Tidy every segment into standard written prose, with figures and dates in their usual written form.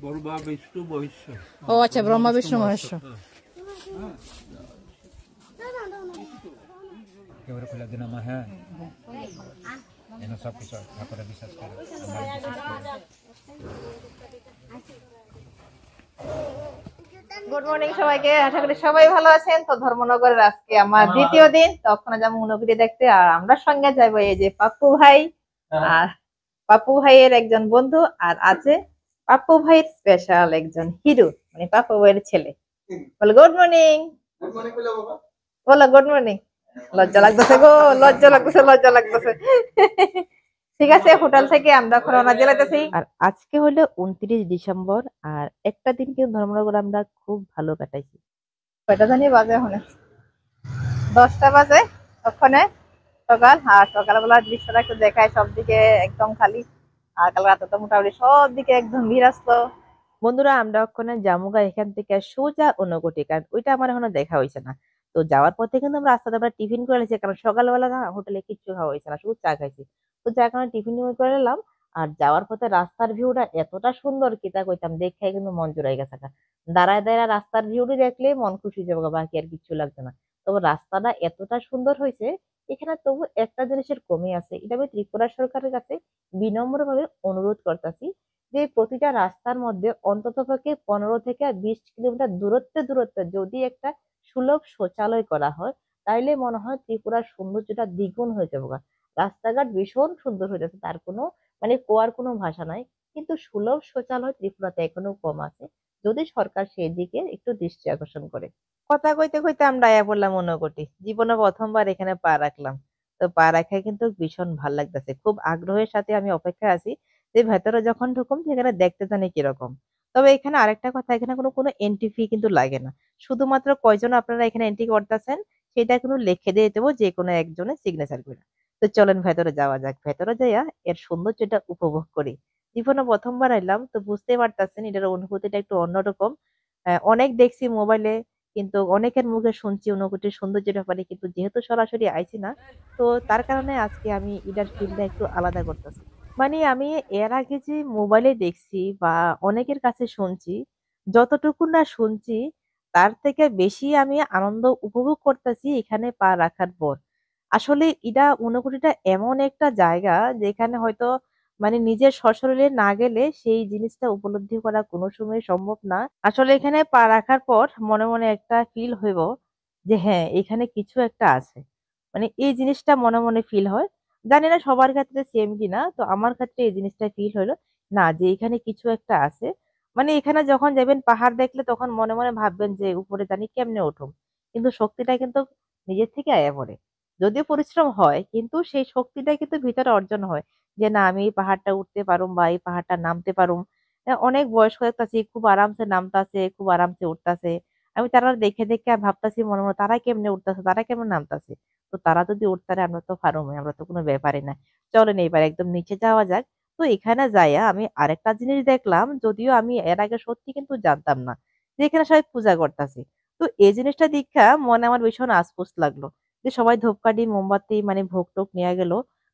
ব্রহ্মা বিষ্ণু মহেশ। ও আচ্ছা, ব্রহ্মা বিষ্ণু মহেশ। কেবল খোলা দিন মা হ্যাঁ এনে সব কিছু ঠাকুরের বিশ্বাস করে আমরা বিশ্বাস করি। গুড মর্নিং সবাইকে, আশা করি সবাই ভালো আছেন। তো ধর্মনগরের আজকে আমার দ্বিতীয় দিন, তখন যাবো উনগুড়ি দেখতে। আর আমরা সঙ্গে যাবো এই যে পাপ্পু ভাই, আর পাপ্পু ভাইয়ের একজন বন্ধু, আর আছে পাপ্পু ভাইয়ের স্পেশাল একজন হিরো, মানে পাপ্পু ভাইয়ের ছেলে। বলো গুড মর্নিং। বলো গুড মর্নিং। লজ্জা লাগতেছে গো, লজ্জা লাগতেছে, লজ্জা লাগতেছে। ঠিক আছে, হোটেল থেকে আমরা এখন রওনা দিলাইতেছি। আর আজকে হলো 29 ডিসেম্বর, আর একটা দিন কিন্তু ধর্মনগর আমরা খুব ভালো কাটাইছি। কয়টা জানি বাজে এখন? 10টা বাজে ওখানে সকাল। আর সকালবেলা দৃশ্যটা একটু দেখায়, সব দিকে একদম খালি। আর কাল রাতে তো মোটামুটি সব দিকে একদম ভিড় আসতো। বন্ধুরা, আমরা ওখানে জামুগা এখান থেকে সোজা ঊনকোটি, কারণ ওইটা আমার এখনো দেখা হয়েছে না। তো যাওয়ার পথে কিন্তু আমরা রাস্তাতে আমরা টিফিন করে নিয়েছি, কারণ সকালবেলা না হোটেলে কিচ্ছু খাওয়া হয়েছে না, শুধু চা খাইছি। তো যার কারণে টিফিন করে নিলাম। আর যাওয়ার পথে রাস্তার ভিউটা এতটা সুন্দর, কি তা কইতাম, দেখে কিন্তু মন জুড়াই গেছে। দাঁড়ায় দাঁড়ায় রাস্তার ভিউটি দেখলে মন খুশি হয়ে যাবে, বাকি আর কিচ্ছু লাগবে না। তবে রাস্তাটা এতটা সুন্দর হয়েছে, এখানে তবু একটা জিনিসের কমই আছে। এটা আমি ত্রিপুরা সরকারের কাছে বিনম্র ভাবে অনুরোধ করতেছি যে প্রতিটা রাস্তার মধ্যে অন্ততপক্ষে 15 থেকে 20 কিলোমিটার দূরত্বে যদি একটা সুলভ শৌচালয় করা হয়, তাইলে মনে হয় ত্রিপুরার সৌন্দর্যটা দ্বিগুণ হয়ে যাবে। রাস্তাঘাট ভীষণ সুন্দর হয়ে যাচ্ছে, তার কোনো মানে কোয়ার কোনো ভাষা নাই। কিন্তু সুলভ শৌচালয় ত্রিপুরাতে এখনো কম আছে, যদি সরকার সেই দিকে একটু দৃষ্টি আকর্ষণ করে। কথা কইতে কইতে আমরা আয়া পড়লাম ঊনকোটি। জীবনে প্রথমবার এখানে পা রাখলাম। তো পা রাখায় কিন্তু ভীষণ ভাল লাগতেছে, খুব আগ্রহের সাথে আমি অপেক্ষায় আছি যে ভেতরে যখন ঢুকুম সেখানে দেখতে জানি কিরকম। তবে এখানে আরেকটা কথা, এখানে কোনো এন্ট্রি ফি কিন্তু লাগে না। শুধুমাত্র কয়জন আপনারা এখানে এন্ট্রি করতেছেন সেটা কিন্তু লিখে দিয়ে দেবো, যে কোনো একজনের সিগনেচার করে। তো চলেন ভেতরে যাওয়া যাক, ভেতরে যাইয়া এর সৌন্দর্যটা উপভোগ করি। জীবনে প্রথমবার এলাম, তো বুঝতে পারতেছেন এটার অনুভূতিটা একটু অন্যরকম। অনেক দেখছি মোবাইলে, কিন্তু অনেকের মুখে শুনছি ঊনকোটির সৌন্দর্যের ব্যাপারে, কিন্তু যেহেতু সরাসরি আইছি না, তো তার কারণে আজকে আমি এটার ফিলটা একটু আলাদা করতেছি। মানে আমি এর আগে যে মোবাইলে দেখছি বা অনেকের কাছে শুনছি, যতটুকু না শুনছি তার থেকে বেশি আমি আনন্দ উপভোগ করতেছি এখানে পা রাখার পর। আসলে এটা ঊনকোটিটা এমন একটা জায়গা যেখানে হয়তো মানে নিজের সশরীরে না গেলে সেই জিনিসটা উপলব্ধি করা কোনো সময় সম্ভব না। আসলে এখানে পা রাখার পর মনে মনে একটা ফিল হইব যে হ্যাঁ, এখানে কিছু একটা আছে। মানে এই জিনিসটা মনে মনে ফিল হয়। জানি না সবার ক্ষেত্রে সেম কিনা, তো আমার ক্ষেত্রে এই জিনিসটা ফিল হলো না, যে এখানে কিছু একটা আছে। মানে এখানে যখন যাবেন পাহাড় দেখলে তখন মনে মনে ভাববেন যে উপরে জানি কেমনে উঠুম, কিন্তু শক্তিটা কিন্তু নিজের থেকে আয়া পড়ে। যদিও পরিশ্রম হয়, কিন্তু সেই শক্তিটা কিন্তু ভিতরে অর্জন হয়, যে না আমি এই পাহাড়টা উঠতে পারুম বা এই পাহাড়টা নামতে পারুম। অনেক বয়স্ক দেখতাছি খুব আরামসে নামতাছে, খুব আরামসে উঠতাছে। আমি তারা দেখে দেখে ভাবতাছি মনে মনে, তারা কেমনে উঠতাছে, তারা কেমন নামতাছে। তো তারা যদি উঠতারে, আমরা তো পারুমই, আমরা তো কোনো ব্যাপারই না। চলেন এইবার একদম নিচে যাওয়া যাক। তো এখানে যাইয়া আমি আরেকটা জিনিস দেখলাম, যদিও আমি এর আগে সত্যি কিন্তু জানতাম না যে এখানে সবাই পূজা করতেছে। তো এই জিনিসটা দেখা মনে আমার ভীষণ আফসোস লাগলো, যে সবাই ধূপকাঠি মোমবাতি মানে ভোগ টোক নিয়ে গেল।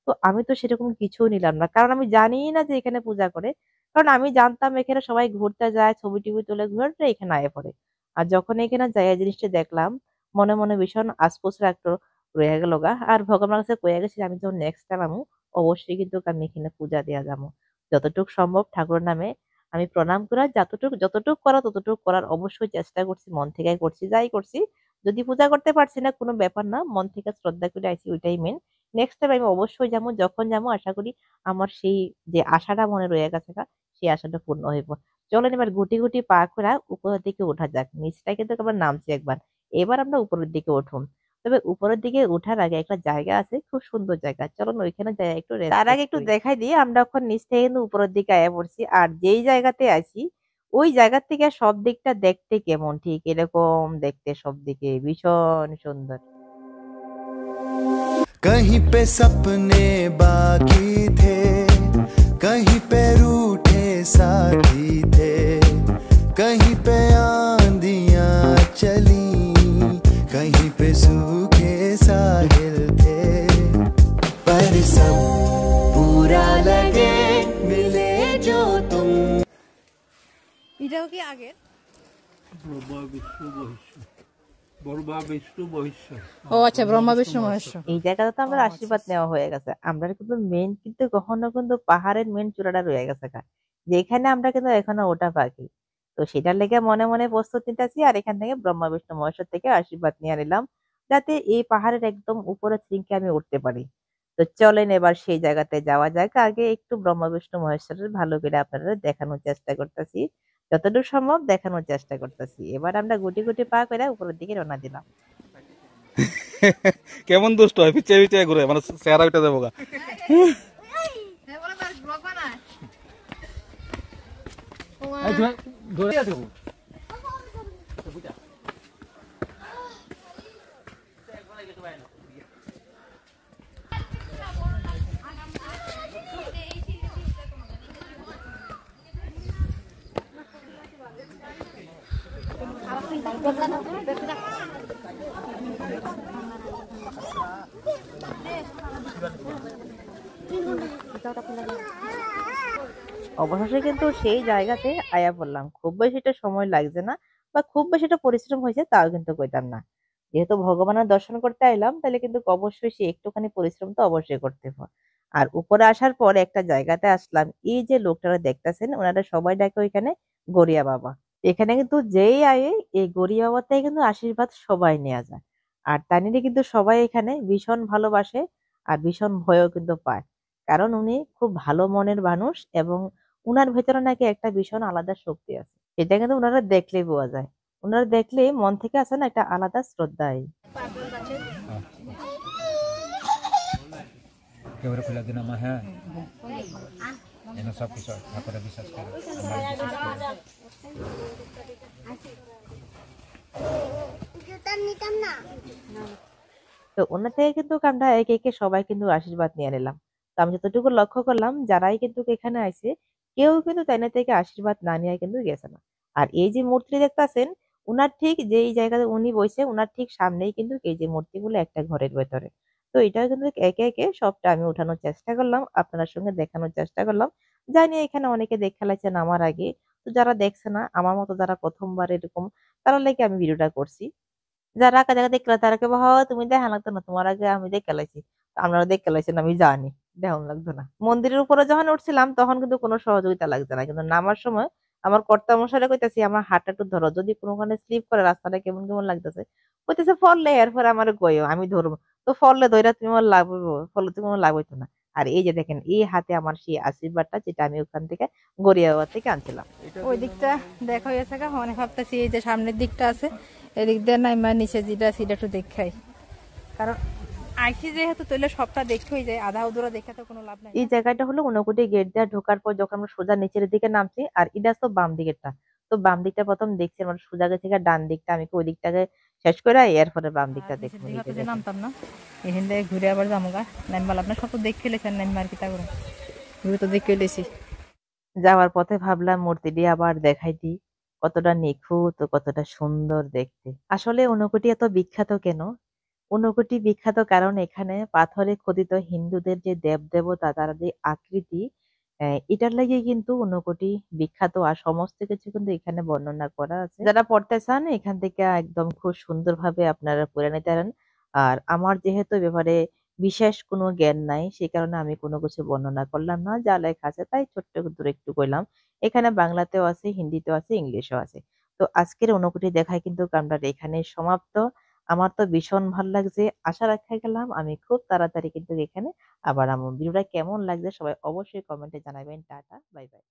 তো আমি তো সেরকম কিছু নিলাম না, কারণ আমি জানি না যে এখানে পূজা করে। কারণ আমি জানতাম এখানে সবাই ঘুরতে যায়, ছবি টিভি তুলে, ঘুরে এখানে আয়ে পড়ে। আর যখন এখানে যাই জিনিসটা দেখলাম, মনে মনে ভীষণ আফসোস রাখলো রয়ে গেল গা। আর ভগবানের কাছে কয়ে গেছি আমি যখন নেক্সট টাইম আমু, অবশ্যই কিন্তু আমি এখানে পূজা দেওয়া যাবো। যতটুকু সম্ভব ঠাকুরের নামে আমি প্রণাম করার, যতটুকু যতটুকু করা ততটুকু করার অবশ্যই চেষ্টা করছি, মন থেকে করছি, যাই করছি। যদি পূজা করতে পারছি না কোনো ব্যাপার না, মন থেকে শ্রদ্ধা করে আইছি, ওইটাই মেন। নেক্সট টাইম আমি অবশ্যই যাবো, যখন যাবো আশা করি আমার সেই যে আশাটা মনে রয়ে গেছে সেই আশাটা পূর্ণ হইব। চলেন এবার গুটি গুটি পা করে উপরের দিকে ওঠা যাক। নিচটা কিন্তু আবার নামছি একবার, এবার আমরা উপরের দিকে উঠুন। তবে উপরের দিকে ওঠার আগে একটা জায়গা আছে, খুব সুন্দর জায়গা, চলুন ওইখানে যাই একটু। তার আগে একটু দেখাই দিয়ে আমরা এখন নিচ থেকে কিন্তু উপরের দিকে আয়া পড়ছি। আর যেই জায়গাতে আছি ওই জায়গা থেকে সব দিকটা দেখতে কেমন, ঠিক এরকম দেখতে সব দিকে ভীষণ সুন্দর। कहीं पे सपने बाकी थे, कहीं पे रूठे साथी थे, कहीं पे आंधियां चली, कहीं पे सूखे साहिल थे, पर सब पूरा लगे मिले जो तुम। এটাও কি আগের? ও আচ্ছা, ব্রহ্মা বিষ্ণু মহেশ্বর। এই জায়গাটা তো আমরা আশীর্বাদ নেওয়া হয়ে গেছে। আমরা কিন্তু মেন কিন্তু কখনো কিন্তু পাহাড়ের মেন চূড়াটা রয়ে গেছে যেখানে আমরা কিন্তু এখনো ওটা বাকি। তো সেটার লেগে মনে মনে প্রস্তুত নিতেছি, আর এখান থেকে ব্রহ্মা বিষ্ণু মহেশ্বর থেকে আশীর্বাদ নিয়ে নিলাম, যাতে এই পাহাড়ের একদম উপরে শৃঙ্গে আমি উঠতে পারি। তো চলেন এবার সেই জায়গাতে যাওয়া যাক। আগে একটু ব্রহ্মা বিষ্ণু মহেশ্বরের ভালো করে আপনারা দেখানোর চেষ্টা করতেছি, যতদূর সম্ভব দেখানোর চেষ্টা করতেছি। এবার আমরা গুটি গুটি পা করে উপরের দিকে রওনা দিলাম। কেমন দুষ্ট হয়, পিছিয়ে পিছিয়ে ঘুরে, মানে চেহারা উঠে যাবো গা। অবশেষে কিন্তু সেই জায়গাতে আয়া পড়লাম। খুব বেশিটা সময় লাগছে না, বা খুব বেশিটা পরিশ্রম হয়েছে তাও কিন্তু কইতাম না। যেহেতু ভগবানের দর্শন করতে আইলাম, তাহলে কিন্তু অবশ্যই সে একটুখানি পরিশ্রম তো অবশ্যই করতে হয়। আর উপরে আসার পর একটা জায়গাতে আসলাম, এই যে লোকটারা দেখতেছেন ওনারা সবাই ডাকে ওইখানে গড়িয়া বাবা। এখানে কিন্তু যেই আয়ে এই গড়িয়া বাবার থেকে কিন্তু আশীর্বাদ সবাই নেওয়া যায়। আর তাই নিয়ে কিন্তু সবাই এখানে ভীষণ ভালোবাসে, আর ভীষণ ভয়ও কিন্তু পায়। কারণ উনি খুব ভালো মনের মানুষ, এবং উনার ভেতরে নাকি একটা ভীষণ আলাদা শক্তি আছে। এটা কিন্তু উনারা দেখলেই বোঝা যায়। উনারা দেখলে মন থেকে আসে না একটা আলাদা শ্রদ্ধাই। কেউ খুলে দিন আমার, হ্যাঁ যেন সবকিছু ঠাকুরে বিশ্বাস করে, আমরা বিশ্বাস করি। তো ওনার থেকে কিন্তু আমরা একে একে সবাই কিন্তু আশীর্বাদ নিয়ে নিলাম। তো আমি যতটুকু লক্ষ্য করলাম, যারাই কিন্তু এখানে আসে কেউ কিন্তু তাইনা থেকে আশীর্বাদ না নিয়ে কিন্তু গেছে না। আর এই যে মূর্তি দেখতেছেন, উনার ঠিক যেই জায়গাতে উনি বসে উনার ঠিক সামনেই কিন্তু এই যে মূর্তিগুলো একটা ঘরের ভেতরে। তো এটাও কিন্তু একে একে সবটা আমি উঠানোর চেষ্টা করলাম, আপনার সঙ্গে দেখানোর চেষ্টা করলাম। জানি এখানে অনেকে দেখে লাইছেন আমার আগে। তো যারা দেখছে না, আমার মতো যারা প্রথমবার এরকম, তারা লেগে আমি ভিডিওটা করছি। যারা একা জায়গা দেখলে তারা কে তুমি দেখা লাগতো না, তোমার আগে আমি দেখে লাইছি। আপনারা দেখে লাইছেন আমি জানি, দেহন লাগতো না। মন্দিরের উপরে যখন উঠছিলাম তখন কিন্তু কোনো সহযোগিতা লাগছে না, কিন্তু নামার সময় আমার কর্তা মশাইরা কইতাছি আমার হাতটা একটু ধরো, যদি কোনোখানে স্লিপ করে রাস্তাটা কেমন কেমন লাগতেছে। কইতেছে ফললে, এরপরে আমার কইও আমি ধরবো। তো ফললে ধইরা তুমি আমার লাগবে, ফলে তুমি আমার লাগবে তো না। আর এই যে দেখেন এই হাতে আমার সেই আশীর্বাদটা, যেটা আমি ওখান থেকে গড়িয়াবাদ থেকে আনছিলাম। ওই দিকটা দেখা হয়েছে, মানে ভাবতেছি এই যে সামনের দিকটা আছে, এদিক দিয়ে নাইমা নিচে যেটা সেটা একটু দেখাই। কারণ আইসি যেহেতু তৈলে সবটা দেখে হয়ে যায়, আধা উদুরা দেখে তো কোনো লাভ নাই। এই জায়গাটা হলো ঊনকোটি গেট দিয়ে ঢোকার পর যখন আমরা সোজা নিচের দিকে নামছি, আর এটা তো বাম দিকেরটা। তো বাম দিকটা প্রথম দেখছি আমরা সোজা থেকে ডান দিকটা, আমি ওই দিকটাকে শেষ করে এরপরে বাম দিকটা দেখবো। নামতাম না, এখান থেকে ঘুরে আবার যামোগা নাইমাল। আপনার সব তো দেখে লেছেন, নাইমার কিতা করে ঘুরে তো দেখে লেছি। যাওয়ার পথে ভাবলাম মূর্তিটি আবার দেখাই দিই, কতটা নিখুঁত ও কতটা সুন্দর দেখতে। আসলে ঊনকোটি এত বিখ্যাত কেন? ঊনকোটি বিখ্যাত কারণ এখানে পাথরে খোদিত হিন্দুদের যে দেব দেবতা, তার যে আকৃতি, এটার লাগে কিন্তু ঊনকোটি বিখ্যাত। আর সমস্ত কিছু কিন্তু এখানে বর্ণনা করা আছে। যারা পড়তে চান এখান থেকে একদম খুব সুন্দরভাবে আপনারা পড়ে নিতে পারেন। আর আমার যেহেতু এ ব্যাপারে বিশেষ কোনো জ্ঞান নাই, সেই কারণে আমি কোনো কিছু বর্ণনা করলাম না, যা লেখা আছে তাই ছোট্ট করে একটু কইলাম। এখানে বাংলাতেও আছে, হিন্দিতেও আছে, ইংলিশও আছে। তো আজকের ঊনকোটি দেখায় কিন্তু আমরা এখানে সমাপ্ত। আমার তো ভীষণ ভালো লাগছে। আশা রাখা গেলাম আমি খুব তাড়াতাড়ি কিন্তু এখানে আবার আমার ভিডিওটা কেমন লাগছে সবাই অবশ্যই কমেন্টে জানাবেন। Tata, bye bye.